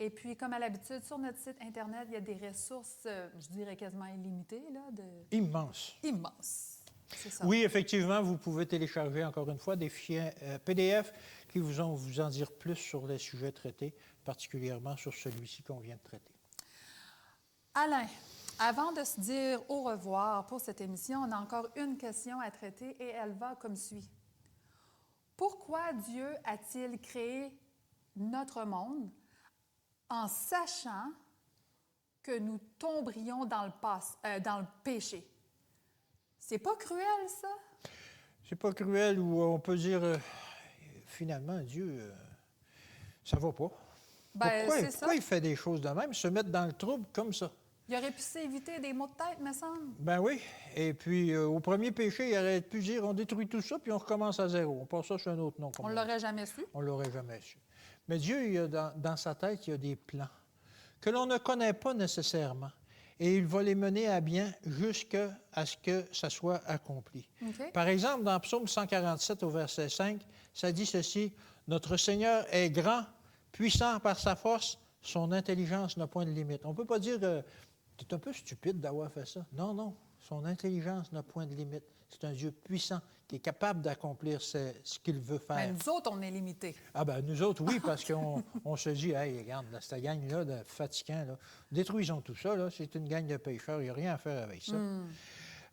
Et puis, comme à l'habitude, sur notre site Internet, il y a des ressources, je dirais quasiment illimitées, là, Immense. immenses. C'est ça. Oui, effectivement, vous pouvez télécharger, encore une fois, des fichiers PDF qui vous en dire plus sur les sujets traités, particulièrement sur celui-ci qu'on vient de traiter. Alain, avant de se dire au revoir pour cette émission, on a encore une question à traiter et elle va comme suit. Pourquoi Dieu a-t-il créé notre monde en sachant que nous tomberions dans le péché? C'est pas cruel, ça? C'est pas cruel ou on peut dire, finalement, Dieu, ça va pas. Ben, c'est ça. Pourquoi il fait des choses de même, se mettre dans le trouble comme ça? Il aurait pu s'éviter des maux de tête, me semble. Ben oui. Et puis, au premier péché, il aurait pu dire, on détruit tout ça, puis on recommence à zéro. On passe ça sur un autre nom. On l'aurait jamais su. On l'aurait jamais su. Mais Dieu, dans sa tête, il y a des plans que l'on ne connaît pas nécessairement. Et il va les mener à bien jusqu'à ce que ça soit accompli. Okay. Par exemple, dans Psaume 147 au verset 5, ça dit ceci, « Notre Seigneur est grand, puissant par sa force, son intelligence n'a point de limite. » On ne peut pas dire « Tu es un peu stupide d'avoir fait ça. » Non, non, son intelligence n'a point de limite. C'est un Dieu puissant qui est capable d'accomplir ce qu'il veut faire. Mais nous autres, on est limités. Ah ben nous autres, oui, parce qu'on se dit, hey, regarde, là, cette gang-là de fatigants, là, détruisons tout ça, là, c'est une gang de pécheurs, il n'y a rien à faire avec ça.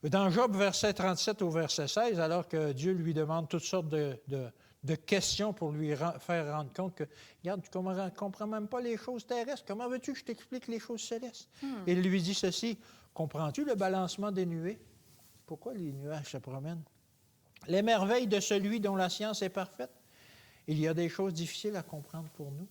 Dans Job, verset 37 au verset 16, alors que Dieu lui demande toutes sortes de questions pour lui faire rendre compte que, regarde, tu ne comprends même pas les choses terrestres, comment veux-tu que je t'explique les choses célestes? Il lui dit ceci, comprends-tu le balancement des nuées? Pourquoi les nuages se promènent? Les merveilles de celui dont la science est parfaite. Il y a des choses difficiles à comprendre pour nous.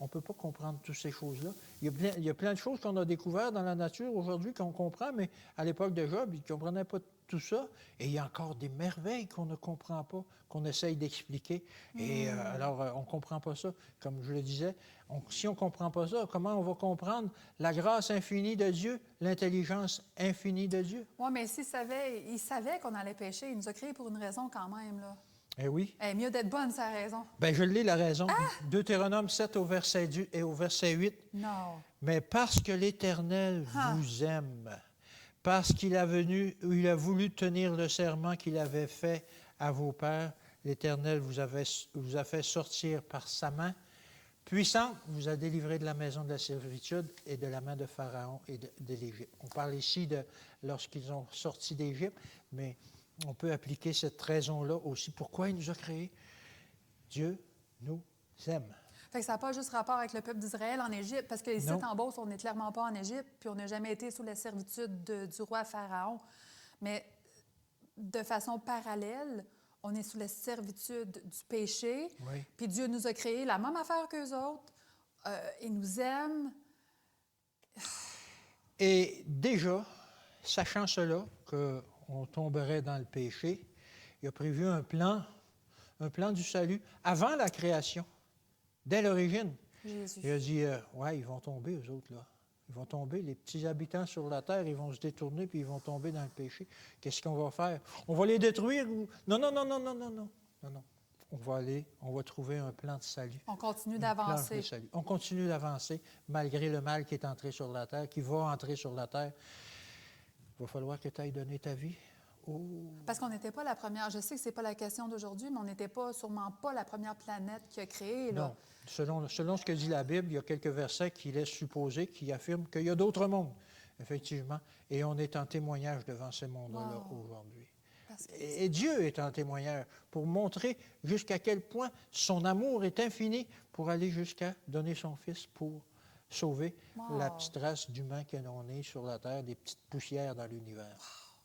On ne peut pas comprendre toutes ces choses-là. Il y a plein de choses qu'on a découvertes dans la nature aujourd'hui qu'on comprend, mais à l'époque de Job, il ne comprenait pas tout ça. Et il y a encore des merveilles qu'on ne comprend pas, qu'on essaye d'expliquer. Et alors, on ne comprend pas ça. Comme je le disais, si on ne comprend pas ça, comment on va comprendre la grâce infinie de Dieu, l'intelligence infinie de Dieu? Oui, mais il savait qu'on allait pécher. Il nous a créés pour une raison quand même, là. Eh oui. Eh, mieux d'être bonne, c'est la raison. Bien, je l'ai, la raison. Deutéronome 7 au verset 2 et au verset 8. Non. Mais parce que l'Éternel vous aime, parce qu'il a voulu tenir le serment qu'il avait fait à vos pères, l'Éternel vous a fait sortir par sa main puissante, vous a délivré de la maison de la servitude et de la main de Pharaon et de l'Égypte. On parle ici de lorsqu'ils ont sorti d'Égypte, mais on peut appliquer cette raison-là aussi. Pourquoi il nous a créés? Dieu nous aime. Fait que ça n'a pas juste rapport avec le peuple d'Israël en Égypte, parce que ici, en Beauce, on n'est clairement pas en Égypte, puis on n'a jamais été sous la servitude du roi Pharaon. Mais de façon parallèle, on est sous la servitude du péché, Oui. puis Dieu nous a créé la même affaire qu'eux autres, il nous aime. Et déjà, sachant cela, qu'on tomberait dans le péché, il a prévu un plan du salut avant la création, dès l'origine. Jésus. Il a dit, ouais, ils vont tomber, eux autres, là. Ils vont tomber, les petits habitants sur la terre, ils vont se détourner, puis ils vont tomber dans le péché. Qu'est-ce qu'on va faire? On va les détruire ou... Non, non, non, non, non, non, non, non, non. On va trouver un plan de salut. On continue d'avancer. On continue d'avancer, malgré le mal qui est entré sur la terre, qui va entrer sur la terre. Il va falloir que tu ailles donner ta vie. Oh. Parce qu'on n'était pas la première. Je sais que ce n'est pas la question d'aujourd'hui, mais on n'était sûrement pas la première planète qui a créé. Là. Non. Selon ce que dit la Bible, il y a quelques versets qui laissent supposer, qui affirment qu'il y a d'autres mondes, effectivement. Et on est en témoignage devant ces mondes-là aujourd'hui. Et Dieu est en témoignage pour montrer jusqu'à quel point son amour est infini pour aller jusqu'à donner son Fils pour sauver la petite race d'humains que l'on est sur la terre, des petites poussières dans l'univers.